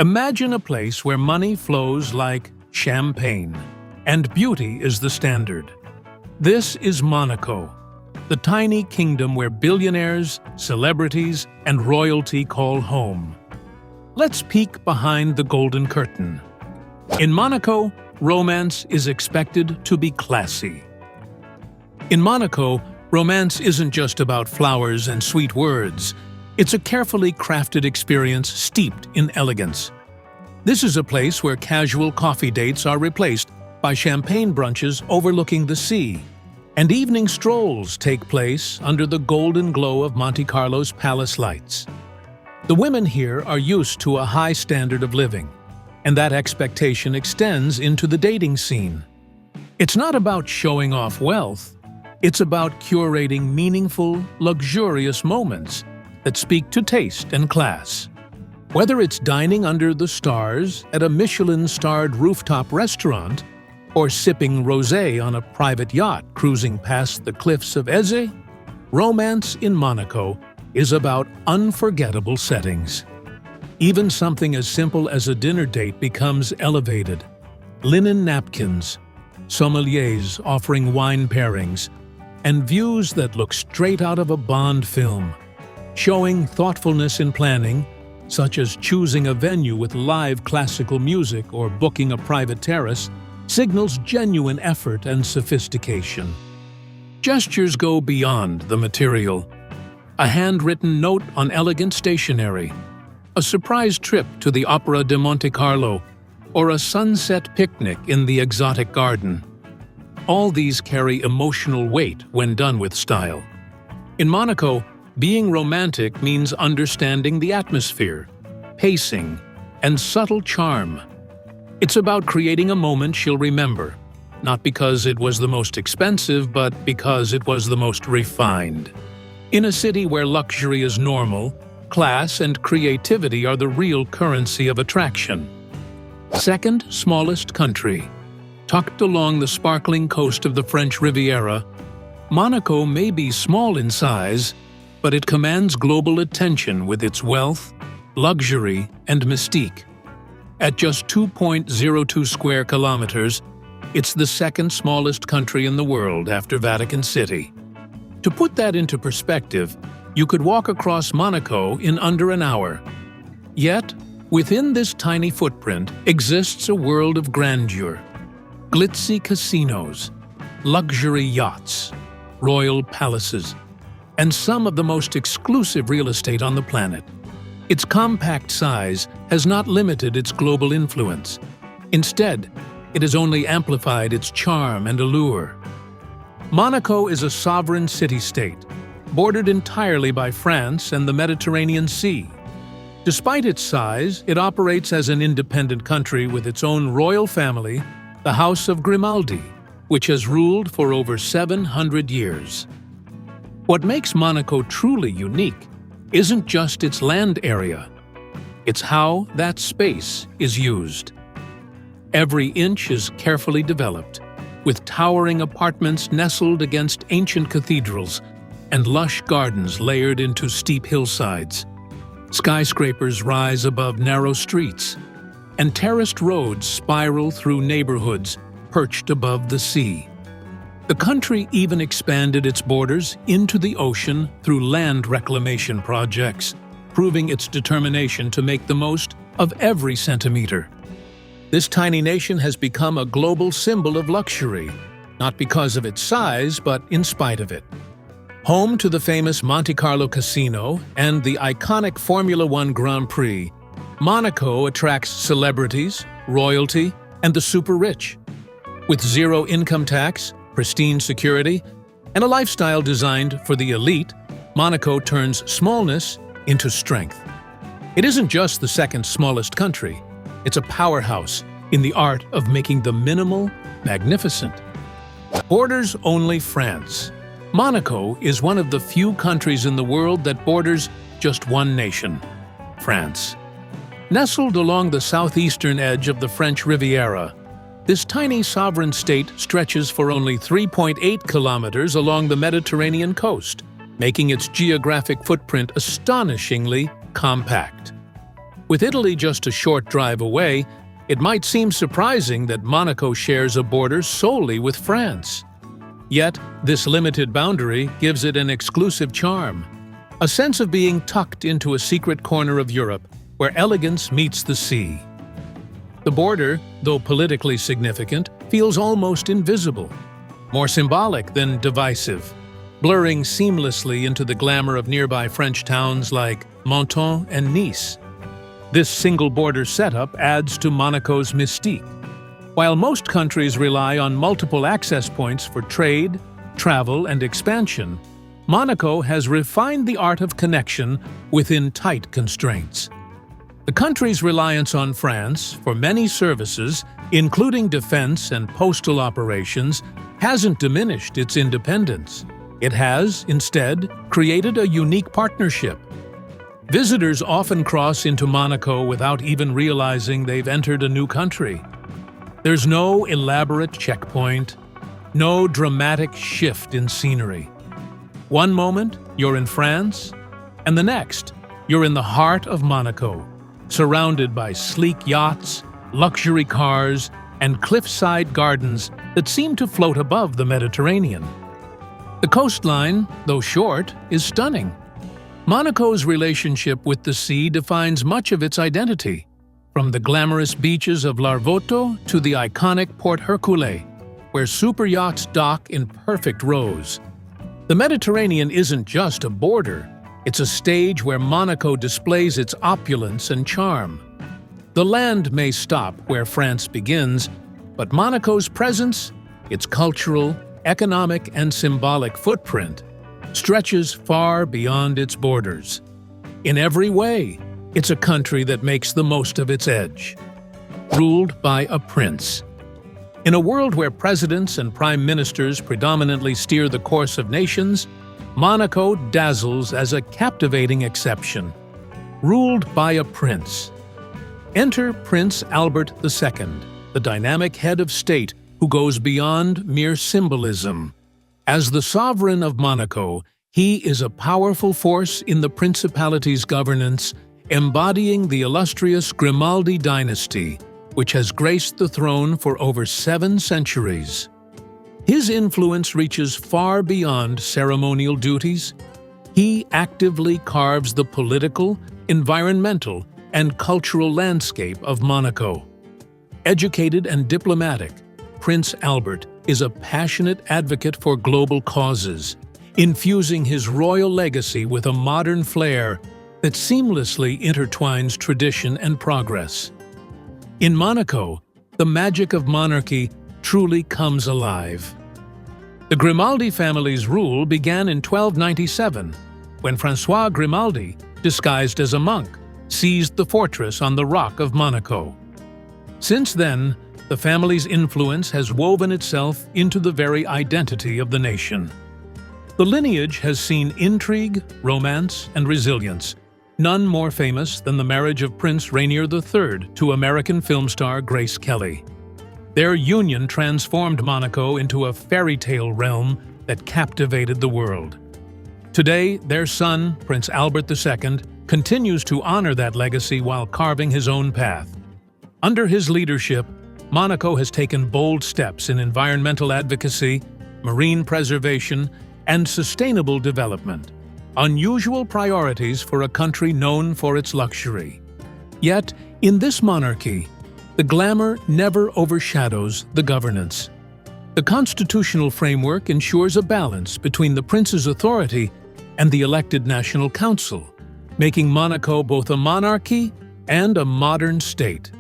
Imagine a place where money flows like champagne, and beauty is the standard. This is Monaco, the tiny kingdom where billionaires, celebrities, and royalty call home. Let's peek behind the golden curtain. In Monaco, romance is expected to be classy. In Monaco, romance isn't just about flowers and sweet words. It's a carefully crafted experience steeped in elegance. This is a place where casual coffee dates are replaced by champagne brunches overlooking the sea, and evening strolls take place under the golden glow of Monte Carlo's palace lights. The women here are used to a high standard of living, and that expectation extends into the dating scene. It's not about showing off wealth. It's about curating meaningful, luxurious moments that speak to taste and class. Whether it's dining under the stars at a Michelin-starred rooftop restaurant or sipping rosé on a private yacht cruising past the cliffs of Eze, romance in Monaco is about unforgettable settings. Even something as simple as a dinner date becomes elevated. Linen napkins, sommeliers offering wine pairings, and views that look straight out of a Bond film. Showing thoughtfulness in planning, such as choosing a venue with live classical music or booking a private terrace, signals genuine effort and sophistication. Gestures go beyond the material. A handwritten note on elegant stationery, a surprise trip to the Opera de Monte Carlo, or a sunset picnic in the exotic garden. All these carry emotional weight when done with style. In Monaco, being romantic means understanding the atmosphere, pacing, and subtle charm. It's about creating a moment she'll remember, not because it was the most expensive, but because it was the most refined. In a city where luxury is normal, class and creativity are the real currency of attraction. Second smallest country. Tucked along the sparkling coast of the French Riviera, Monaco may be small in size, but it commands global attention with its wealth, luxury, and mystique. At just 2.02 square kilometers, it's the second smallest country in the world after Vatican City. To put that into perspective, you could walk across Monaco in under an hour. Yet, within this tiny footprint exists a world of grandeur. Glitzy casinos, luxury yachts, royal palaces, and some of the most exclusive real estate on the planet. Its compact size has not limited its global influence. Instead, it has only amplified its charm and allure. Monaco is a sovereign city-state, bordered entirely by France and the Mediterranean Sea. Despite its size, it operates as an independent country with its own royal family, the House of Grimaldi, which has ruled for over 700 years. What makes Monaco truly unique isn't just its land area, it's how that space is used. Every inch is carefully developed, with towering apartments nestled against ancient cathedrals and lush gardens layered into steep hillsides. Skyscrapers rise above narrow streets, and terraced roads spiral through neighborhoods perched above the sea. The country even expanded its borders into the ocean through land reclamation projects, proving its determination to make the most of every centimeter. This tiny nation has become a global symbol of luxury, not because of its size, but in spite of it. Home to the famous Monte Carlo Casino and the iconic Formula One Grand Prix, Monaco attracts celebrities, royalty, and the super-rich. With zero income tax, pristine security, and a lifestyle designed for the elite, Monaco turns smallness into strength. It isn't just the second smallest country, it's a powerhouse in the art of making the minimal magnificent. Borders only France. Monaco is one of the few countries in the world that borders just one nation, France. Nestled along the southeastern edge of the French Riviera, this tiny sovereign state stretches for only 3.8 kilometers along the Mediterranean coast, making its geographic footprint astonishingly compact. With Italy just a short drive away, it might seem surprising that Monaco shares a border solely with France. Yet, this limited boundary gives it an exclusive charm, a sense of being tucked into a secret corner of Europe where elegance meets the sea. The border, though politically significant, feels almost invisible, more symbolic than divisive, blurring seamlessly into the glamour of nearby French towns like Menton and Nice. This single border setup adds to Monaco's mystique. While most countries rely on multiple access points for trade, travel, and expansion, Monaco has refined the art of connection within tight constraints. The country's reliance on France for many services, including defense and postal operations, hasn't diminished its independence. It has, instead, created a unique partnership. Visitors often cross into Monaco without even realizing they've entered a new country. There's no elaborate checkpoint, no dramatic shift in scenery. One moment, you're in France, and the next, you're in the heart of Monaco, surrounded by sleek yachts, luxury cars, and cliffside gardens that seem to float above the Mediterranean. The coastline, though short, is stunning. Monaco's relationship with the sea defines much of its identity, from the glamorous beaches of Larvotto to the iconic Port Hercule, where superyachts dock in perfect rows. The Mediterranean isn't just a border, it's a stage where Monaco displays its opulence and charm. The land may stop where France begins, but Monaco's presence, its cultural, economic, and symbolic footprint, stretches far beyond its borders. In every way, it's a country that makes the most of its edge. Ruled by a prince. In a world where presidents and prime ministers predominantly steer the course of nations, Monaco dazzles as a captivating exception. Ruled by a prince. Enter Prince Albert II, the dynamic head of state who goes beyond mere symbolism. As the sovereign of Monaco, he is a powerful force in the principality's governance, embodying the illustrious Grimaldi dynasty, which has graced the throne for over 7 centuries. His influence reaches far beyond ceremonial duties. He actively carves the political, environmental, and cultural landscape of Monaco. Educated and diplomatic, Prince Albert is a passionate advocate for global causes, infusing his royal legacy with a modern flair that seamlessly intertwines tradition and progress. In Monaco, the magic of monarchy truly comes alive. The Grimaldi family's rule began in 1297, when François Grimaldi, disguised as a monk, seized the fortress on the Rock of Monaco. Since then, the family's influence has woven itself into the very identity of the nation. The lineage has seen intrigue, romance, and resilience, none more famous than the marriage of Prince Rainier III to American film star Grace Kelly. Their union transformed Monaco into a fairy tale realm that captivated the world. Today, their son, Prince Albert II, continues to honor that legacy while carving his own path. Under his leadership, Monaco has taken bold steps in environmental advocacy, marine preservation, and sustainable development, unusual priorities for a country known for its luxury. Yet, in this monarchy, the glamour never overshadows the governance. The constitutional framework ensures a balance between the prince's authority and the elected National Council, making Monaco both a monarchy and a modern state.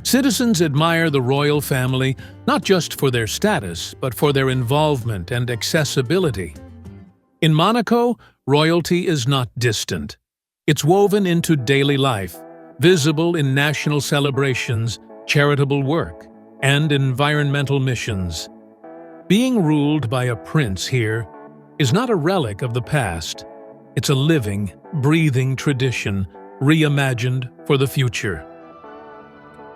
Citizens admire the royal family not just for their status, but for their involvement and accessibility. In Monaco, royalty is not distant. It's woven into daily life, visible in national celebrations, charitable work, and environmental missions. Being ruled by a prince here is not a relic of the past. It's a living, breathing tradition, reimagined for the future.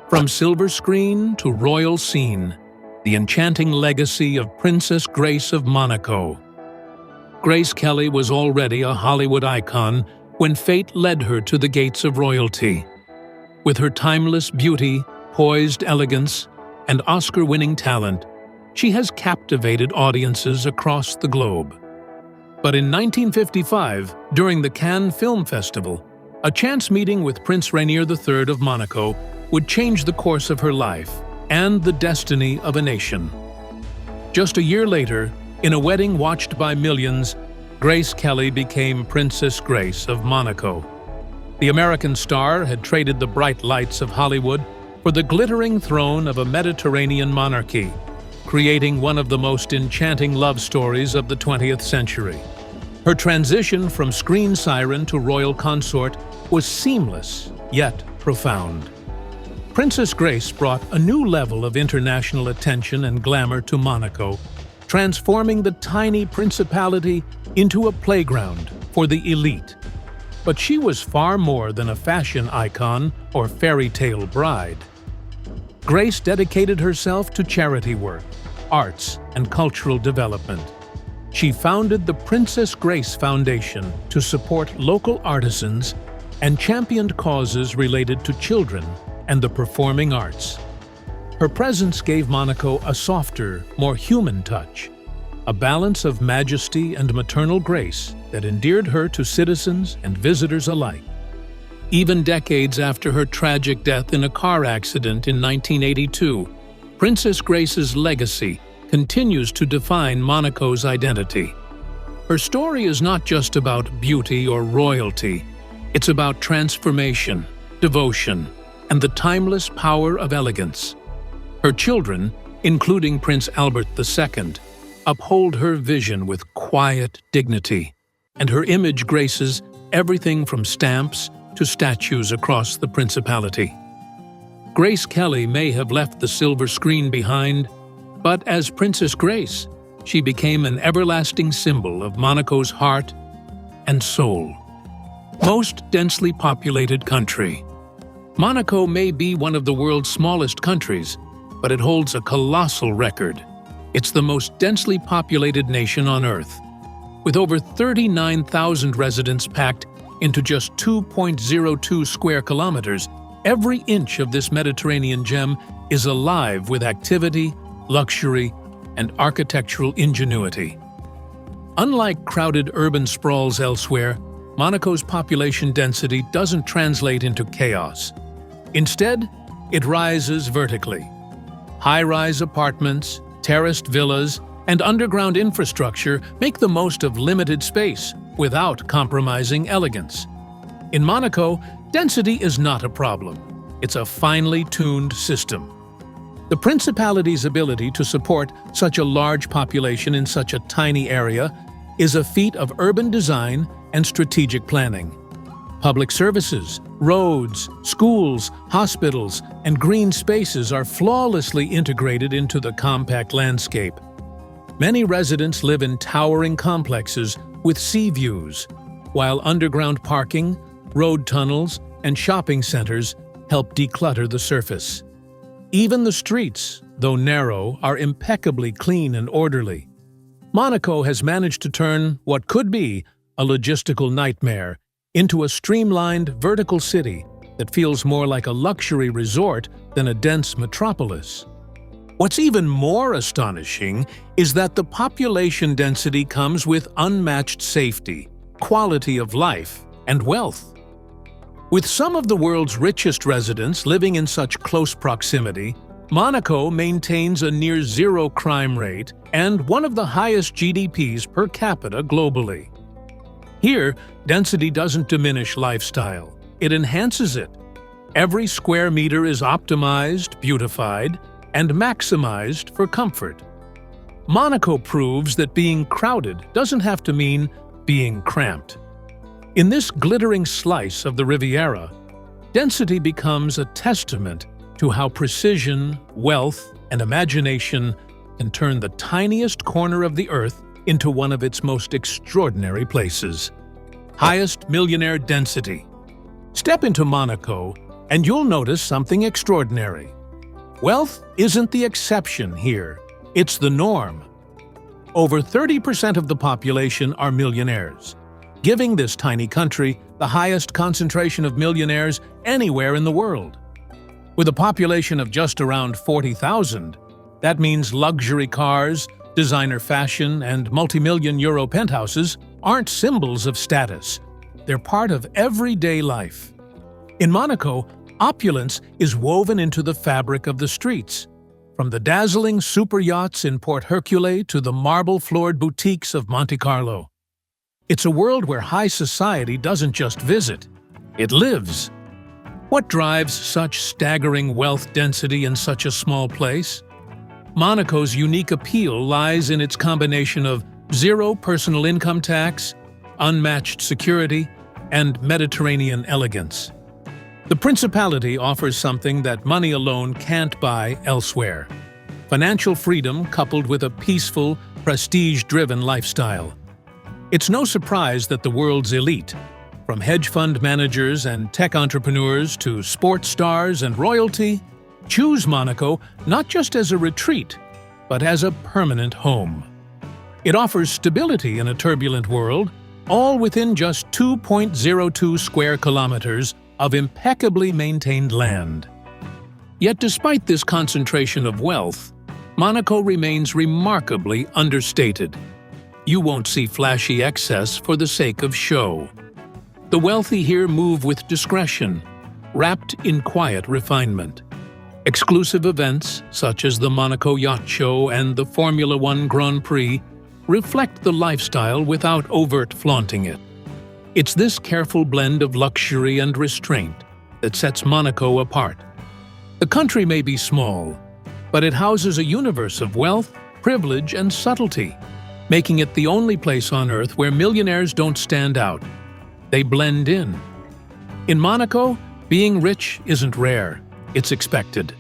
From silver screen to royal scene, the enchanting legacy of Princess Grace of Monaco. Grace Kelly was already a Hollywood icon when fate led her to the gates of royalty. With her timeless beauty, poised elegance, and Oscar-winning talent, she has captivated audiences across the globe. But in 1955, during the Cannes Film Festival, a chance meeting with Prince Rainier III of Monaco would change the course of her life and the destiny of a nation. Just a year later, in a wedding watched by millions, Grace Kelly became Princess Grace of Monaco. The American star had traded the bright lights of Hollywood for the glittering throne of a Mediterranean monarchy, creating one of the most enchanting love stories of the 20th century. Her transition from screen siren to royal consort was seamless, yet profound. Princess Grace brought a new level of international attention and glamour to Monaco, transforming the tiny principality into a playground for the elite. But she was far more than a fashion icon or fairy tale bride. Grace dedicated herself to charity work, arts, and cultural development. She founded the Princess Grace Foundation to support local artisans and championed causes related to children and the performing arts. Her presence gave Monaco a softer, more human touch, a balance of majesty and maternal grace that endeared her to citizens and visitors alike. Even decades after her tragic death in a car accident in 1982, Princess Grace's legacy continues to define Monaco's identity. Her story is not just about beauty or royalty, it's about transformation, devotion, and the timeless power of elegance. Her children, including Prince Albert II, uphold her vision with quiet dignity, and her image graces everything from stamps to statues across the principality. Grace Kelly may have left the silver screen behind, but as Princess Grace, she became an everlasting symbol of Monaco's heart and soul. Most densely populated country. Monaco may be one of the world's smallest countries, but it holds a colossal record. It's the most densely populated nation on Earth. With over 39,000 residents packed into just 2.02 square kilometers, every inch of this Mediterranean gem is alive with activity, luxury, and architectural ingenuity. Unlike crowded urban sprawls elsewhere, Monaco's population density doesn't translate into chaos. Instead, it rises vertically. High-rise apartments, terraced villas, and underground infrastructure make the most of limited space without compromising elegance. In Monaco, density is not a problem. It's a finely tuned system. The Principality's ability to support such a large population in such a tiny area is a feat of urban design and strategic planning. Public services, roads, schools, hospitals, and green spaces are flawlessly integrated into the compact landscape. Many residents live in towering complexes with sea views, while underground parking, road tunnels, and shopping centers help declutter the surface. Even the streets, though narrow, are impeccably clean and orderly. Monaco has managed to turn what could be a logistical nightmare into a streamlined, vertical city that feels more like a luxury resort than a dense metropolis. What's even more astonishing is that the population density comes with unmatched safety, quality of life, and wealth. With some of the world's richest residents living in such close proximity, Monaco maintains a near-zero crime rate and one of the highest GDPs per capita globally. Here, density doesn't diminish lifestyle, it enhances it. Every square meter is optimized, beautified, and maximized for comfort. Monaco proves that being crowded doesn't have to mean being cramped. In this glittering slice of the Riviera, density becomes a testament to how precision, wealth, and imagination can turn the tiniest corner of the Earth into one of its most extraordinary places. Highest millionaire density. Step into Monaco and you'll notice something extraordinary. Wealth isn't the exception here, it's the norm. Over 30% of the population are millionaires, giving this tiny country the highest concentration of millionaires anywhere in the world. With a population of just around 40,000, that means luxury cars, designer fashion, and multi-million euro penthouses aren't symbols of status. They're part of everyday life. In Monaco, opulence is woven into the fabric of the streets. From the dazzling super yachts in Port Hercule to the marble-floored boutiques of Monte Carlo. It's a world where high society doesn't just visit, it lives. What drives such staggering wealth density in such a small place? Monaco's unique appeal lies in its combination of zero personal income tax, unmatched security, and Mediterranean elegance. The Principality offers something that money alone can't buy elsewhere: financial freedom coupled with a peaceful, prestige-driven lifestyle. It's no surprise that the world's elite, from hedge fund managers and tech entrepreneurs to sports stars and royalty, choose Monaco not just as a retreat, but as a permanent home. It offers stability in a turbulent world, all within just 2.02 square kilometers of impeccably maintained land. Yet despite this concentration of wealth, Monaco remains remarkably understated. You won't see flashy excess for the sake of show. The wealthy here move with discretion, wrapped in quiet refinement. Exclusive events, such as the Monaco Yacht Show and the Formula One Grand Prix, reflect the lifestyle without overt flaunting it. It's this careful blend of luxury and restraint that sets Monaco apart. The country may be small, but it houses a universe of wealth, privilege, and subtlety, making it the only place on Earth where millionaires don't stand out. They blend in. In Monaco, being rich isn't rare, it's expected.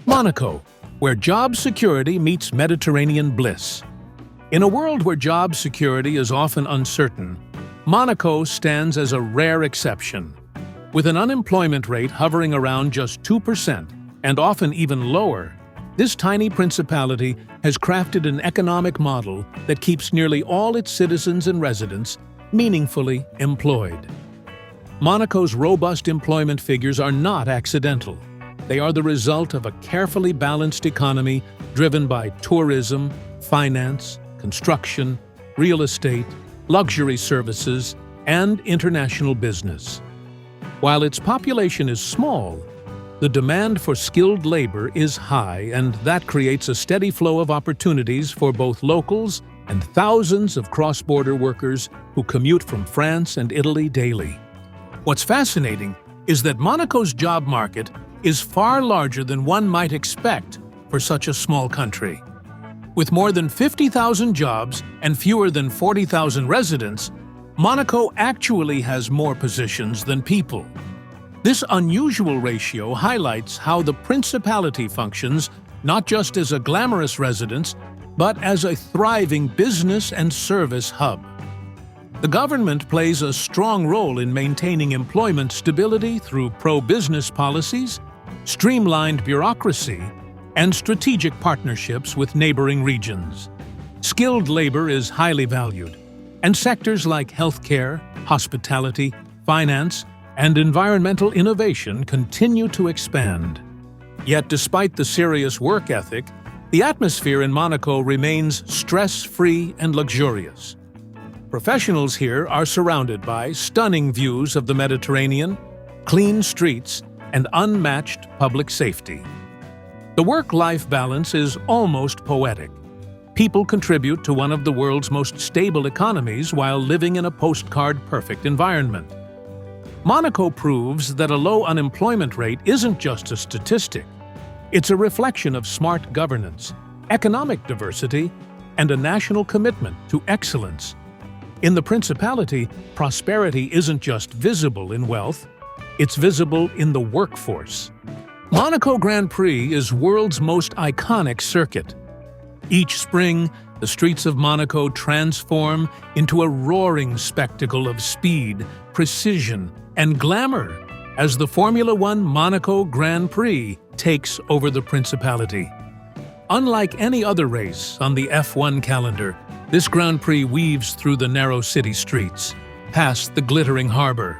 Monaco, where job security meets Mediterranean bliss. In a world where job security is often uncertain, Monaco stands as a rare exception. With an unemployment rate hovering around just 2% and often even lower, this tiny principality has crafted an economic model that keeps nearly all its citizens and residents meaningfully employed. Monaco's robust employment figures are not accidental. They are the result of a carefully balanced economy driven by tourism, finance, construction, real estate, luxury services, and international business. While its population is small, the demand for skilled labor is high, and that creates a steady flow of opportunities for both locals and thousands of cross-border workers who commute from France and Italy daily. What's fascinating is that Monaco's job market is far larger than one might expect for such a small country. With more than 50,000 jobs and fewer than 40,000 residents, Monaco actually has more positions than people. This unusual ratio highlights how the Principality functions not just as a glamorous residence, but as a thriving business and service hub. The government plays a strong role in maintaining employment stability through pro-business policies, streamlined bureaucracy, and strategic partnerships with neighboring regions. Skilled labor is highly valued, and sectors like healthcare, hospitality, finance, and environmental innovation continue to expand. Yet despite the serious work ethic, the atmosphere in Monaco remains stress-free and luxurious. Professionals here are surrounded by stunning views of the Mediterranean, clean streets, and unmatched public safety. The work-life balance is almost poetic. People contribute to one of the world's most stable economies while living in a postcard-perfect environment. Monaco proves that a low unemployment rate isn't just a statistic. It's a reflection of smart governance, economic diversity, and a national commitment to excellence. In the Principality, prosperity isn't just visible in wealth, it's visible in the workforce. Monaco Grand Prix is world's most iconic circuit. Each spring, the streets of Monaco transform into a roaring spectacle of speed, precision, and glamour as the Formula One Monaco Grand Prix takes over the Principality. Unlike any other race on the F1 calendar, this Grand Prix weaves through the narrow city streets. past the glittering harbor,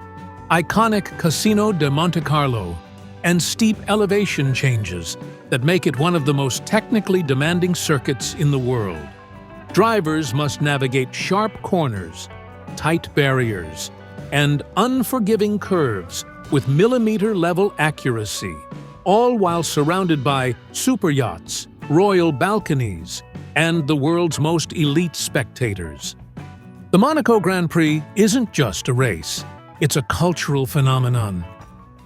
iconic Casino de Monte Carlo, and steep elevation changes that make it one of the most technically demanding circuits in the world. Drivers must navigate sharp corners, tight barriers, and unforgiving curves with millimeter-level accuracy, all while surrounded by super yachts, royal balconies, and the world's most elite spectators. The Monaco Grand Prix isn't just a race, it's a cultural phenomenon.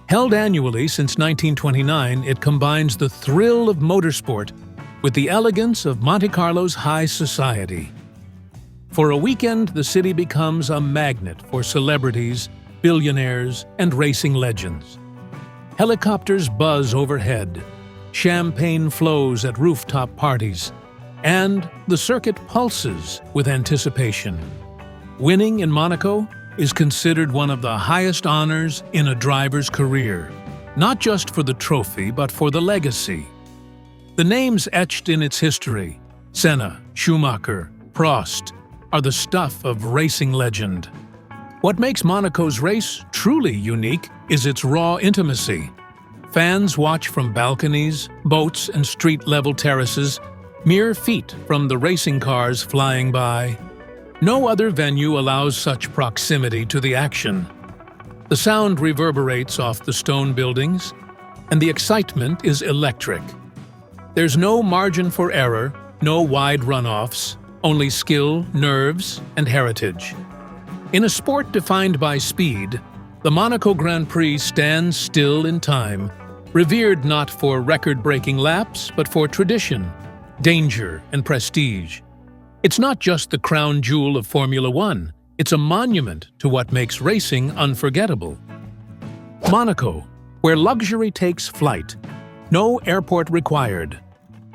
Held annually since 1929, it combines the thrill of motorsport with the elegance of Monte Carlo's high society. For a weekend, the city becomes a magnet for celebrities, billionaires, and racing legends. Helicopters buzz overhead, champagne flows at rooftop parties, and the circuit pulses with anticipation. Winning in Monaco is considered one of the highest honors in a driver's career, not just for the trophy but for the legacy. The names etched in its history, Senna, Schumacher, Prost, are the stuff of racing legend. What makes Monaco's race truly unique is its raw intimacy. Fans watch from balconies, boats, and street-level terraces, mere feet from the racing cars flying by. No other venue allows such proximity to the action. The sound reverberates off the stone buildings, and the excitement is electric. There's no margin for error, no wide runoffs, only skill, nerves, and heritage. In a sport defined by speed, the Monaco Grand Prix stands still in time, revered not for record-breaking laps, but for tradition, danger, and prestige. It's not just the crown jewel of Formula One, it's a monument to what makes racing unforgettable. Monaco, where luxury takes flight, no airport required.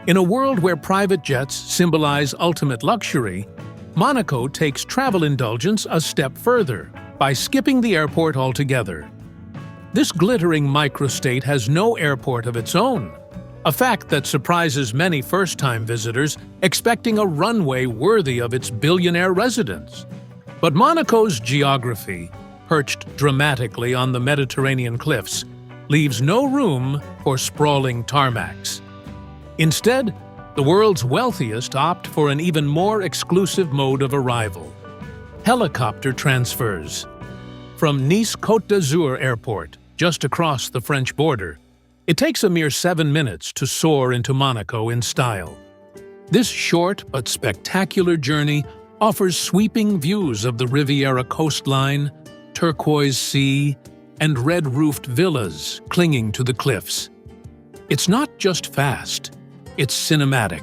In a world where private jets symbolize ultimate luxury, Monaco takes travel indulgence a step further by skipping the airport altogether. This glittering microstate has no airport of its own, a fact that surprises many first-time visitors expecting a runway worthy of its billionaire residents. But Monaco's geography, perched dramatically on the Mediterranean cliffs, leaves no room for sprawling tarmacs. Instead, the world's wealthiest opt for an even more exclusive mode of arrival: helicopter transfers. From Nice Côte d'Azur Airport, just across the French border, it takes a mere 7 minutes to soar into Monaco in style. This short but spectacular journey offers sweeping views of the Riviera coastline, turquoise sea, and red-roofed villas clinging to the cliffs. It's not just fast, it's cinematic.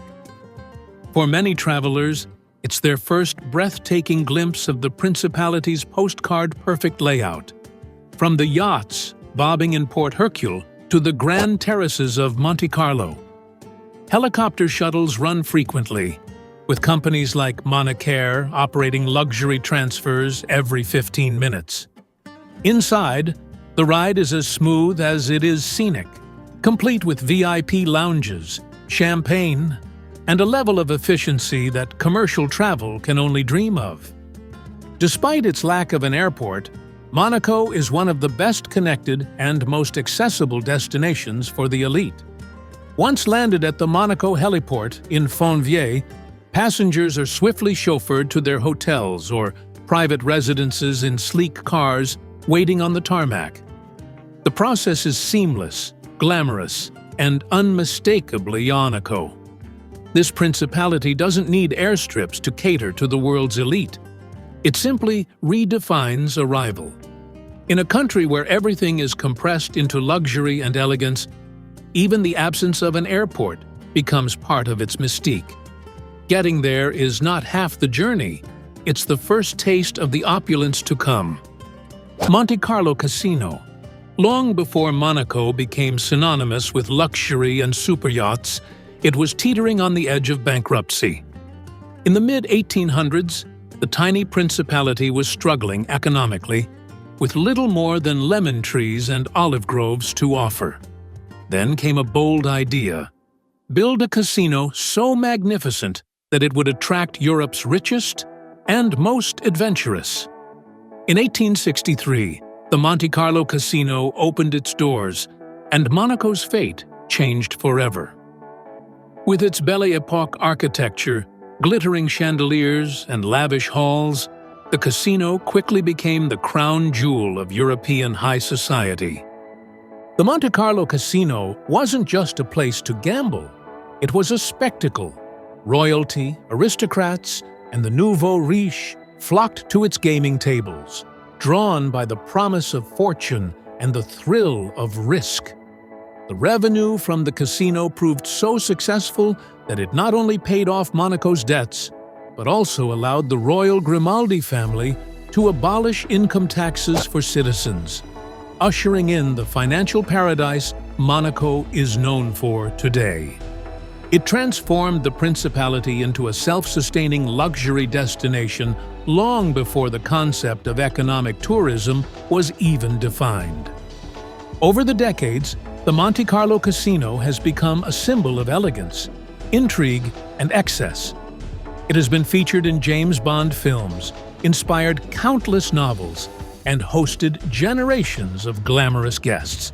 For many travelers, it's their first breathtaking glimpse of the Principality's postcard-perfect layout. From the yachts bobbing in Port Hercule to the grand terraces of Monte Carlo. Helicopter shuttles run frequently, with companies like Monacair operating luxury transfers every 15 minutes. Inside, the ride is as smooth as it is scenic, complete with VIP lounges, champagne, and a level of efficiency that commercial travel can only dream of. Despite its lack of an airport, Monaco is one of the best-connected and most accessible destinations for the elite. Once landed at the Monaco heliport in Fontvieille, passengers are swiftly chauffeured to their hotels or private residences in sleek cars waiting on the tarmac. The process is seamless, glamorous, and unmistakably Monaco. This principality doesn't need airstrips to cater to the world's elite. It simply redefines arrival. In a country where everything is compressed into luxury and elegance, even the absence of an airport becomes part of its mystique. Getting there is not half the journey, it's the first taste of the opulence to come. Monte Carlo Casino. Long before Monaco became synonymous with luxury and superyachts, it was teetering on the edge of bankruptcy. In the mid-1800s, the tiny principality was struggling economically, with little more than lemon trees and olive groves to offer. Then came a bold idea: build a casino so magnificent that it would attract Europe's richest and most adventurous. In 1863, the Monte Carlo Casino opened its doors, and Monaco's fate changed forever. With its Belle Époque architecture, glittering chandeliers, and lavish halls, the casino quickly became the crown jewel of European high society. The Monte Carlo Casino wasn't just a place to gamble, it was a spectacle. Royalty, aristocrats, and the nouveau riche flocked to its gaming tables, drawn by the promise of fortune and the thrill of risk. The revenue from the casino proved so successful that it not only paid off Monaco's debts, but also allowed the royal Grimaldi family to abolish income taxes for citizens, ushering in the financial paradise Monaco is known for today. It transformed the principality into a self-sustaining luxury destination long before the concept of economic tourism was even defined. Over the decades, the Monte Carlo Casino has become a symbol of elegance, intrigue, and excess. It has been featured in James Bond films, inspired countless novels, and hosted generations of glamorous guests.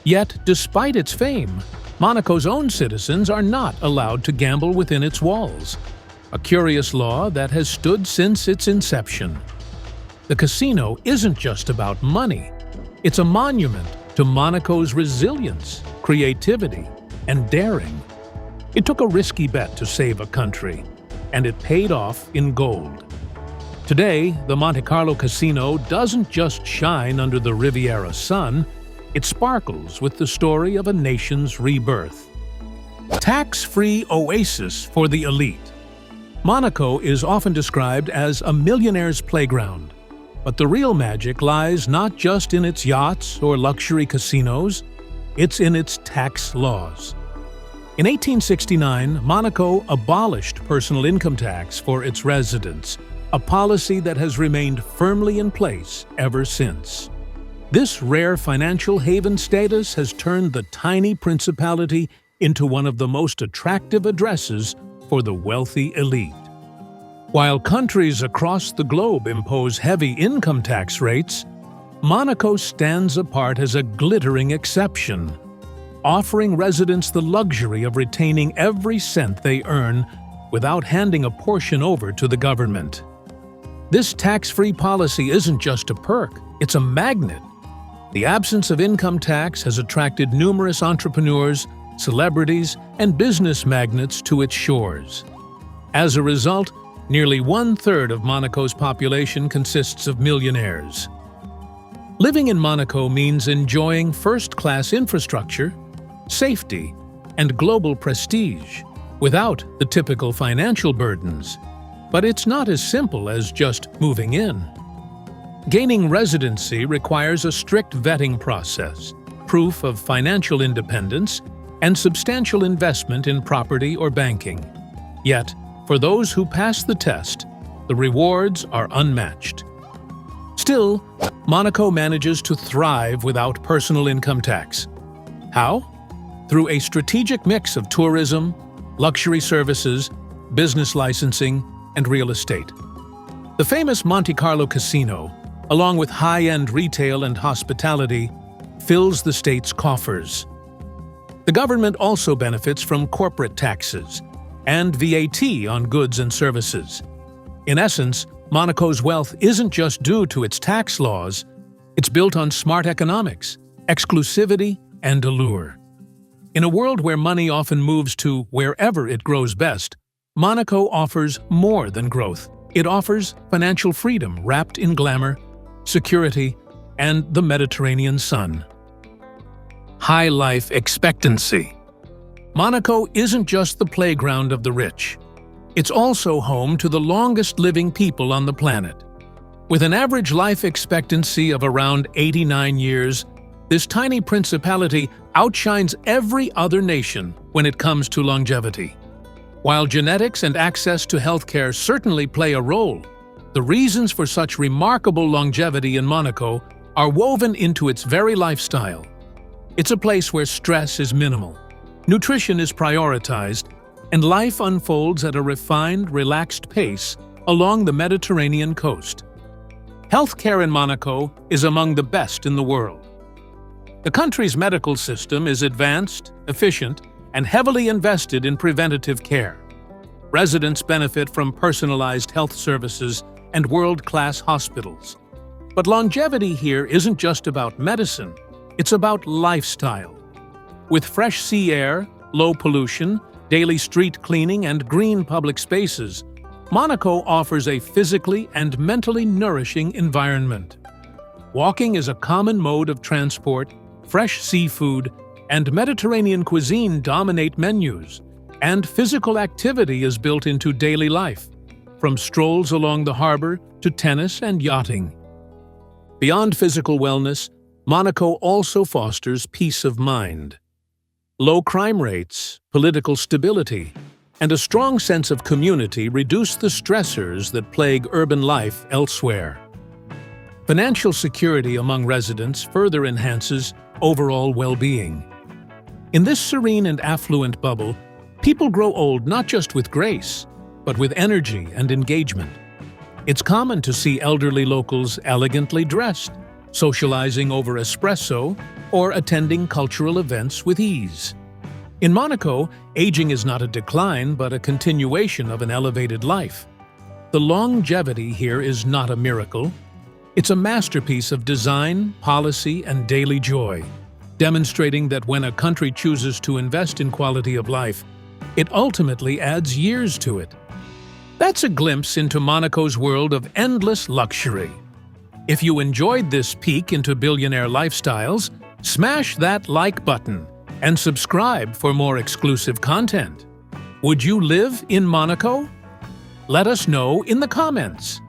Yet, despite its fame, Monaco's own citizens are not allowed to gamble within its walls, a curious law that has stood since its inception. The casino isn't just about money. It's a monument to Monaco's resilience, creativity, and daring. It took a risky bet to save a country, and it paid off in gold. Today, the Monte Carlo Casino doesn't just shine under the Riviera sun, it sparkles with the story of a nation's rebirth. Tax-free oasis for the elite. Monaco is often described as a millionaire's playground, but the real magic lies not just in its yachts or luxury casinos, it's in its tax laws. In 1869, Monaco abolished personal income tax for its residents, a policy that has remained firmly in place ever since. This rare financial haven status has turned the tiny principality into one of the most attractive addresses for the wealthy elite. While countries across the globe impose heavy income tax rates, Monaco stands apart as a glittering exception, offering residents the luxury of retaining every cent they earn without handing a portion over to the government. This tax-free policy isn't just a perk, it's a magnet. The absence of income tax has attracted numerous entrepreneurs, celebrities, and business magnates to its shores. As a result, nearly one-third of Monaco's population consists of millionaires. Living in Monaco means enjoying first-class infrastructure, safety, and global prestige, without the typical financial burdens. But it's not as simple as just moving in. Gaining residency requires a strict vetting process, proof of financial independence, and substantial investment in property or banking. Yet, for those who pass the test, the rewards are unmatched. Still, Monaco manages to thrive without personal income tax. How? Through a strategic mix of tourism, luxury services, business licensing, and real estate. The famous Monte Carlo Casino, along with high-end retail and hospitality, fills the state's coffers. The government also benefits from corporate taxes and VAT on goods and services. In essence, Monaco's wealth isn't just due to its tax laws, it's built on smart economics, exclusivity, and allure. In a world where money often moves to wherever it grows best, Monaco offers more than growth. It offers financial freedom wrapped in glamour, security, and the Mediterranean sun. High life expectancy. Monaco isn't just the playground of the rich. It's also home to the longest living people on the planet. With an average life expectancy of around 89 years, this tiny principality outshines every other nation when it comes to longevity. While genetics and access to healthcare certainly play a role, the reasons for such remarkable longevity in Monaco are woven into its very lifestyle. It's a place where stress is minimal, nutrition is prioritized, and life unfolds at a refined, relaxed pace along the Mediterranean coast. Healthcare in Monaco is among the best in the world. The country's medical system is advanced, efficient, and heavily invested in preventative care. Residents benefit from personalized health services and world-class hospitals. But longevity here isn't just about medicine, it's about lifestyle. With fresh sea air, low pollution, daily street cleaning, and green public spaces, Monaco offers a physically and mentally nourishing environment. Walking is a common mode of transport, fresh seafood, and Mediterranean cuisine dominate menus, and physical activity is built into daily life, from strolls along the harbor to tennis and yachting. Beyond physical wellness, Monaco also fosters peace of mind. Low crime rates, political stability, and a strong sense of community reduce the stressors that plague urban life elsewhere. Financial security among residents further enhances overall well-being. In this serene and affluent bubble, people grow old not just with grace, but with energy and engagement. It's common to see elderly locals elegantly dressed, socializing over espresso, or attending cultural events with ease. In Monaco, aging is not a decline but a continuation of an elevated life. The longevity here is not a miracle. It's a masterpiece of design, policy, and daily joy, demonstrating that when a country chooses to invest in quality of life, it ultimately adds years to it. That's a glimpse into Monaco's world of endless luxury. If you enjoyed this peek into billionaire lifestyles, smash that like button and subscribe for more exclusive content. Would you live in Monaco? Let us know in the comments.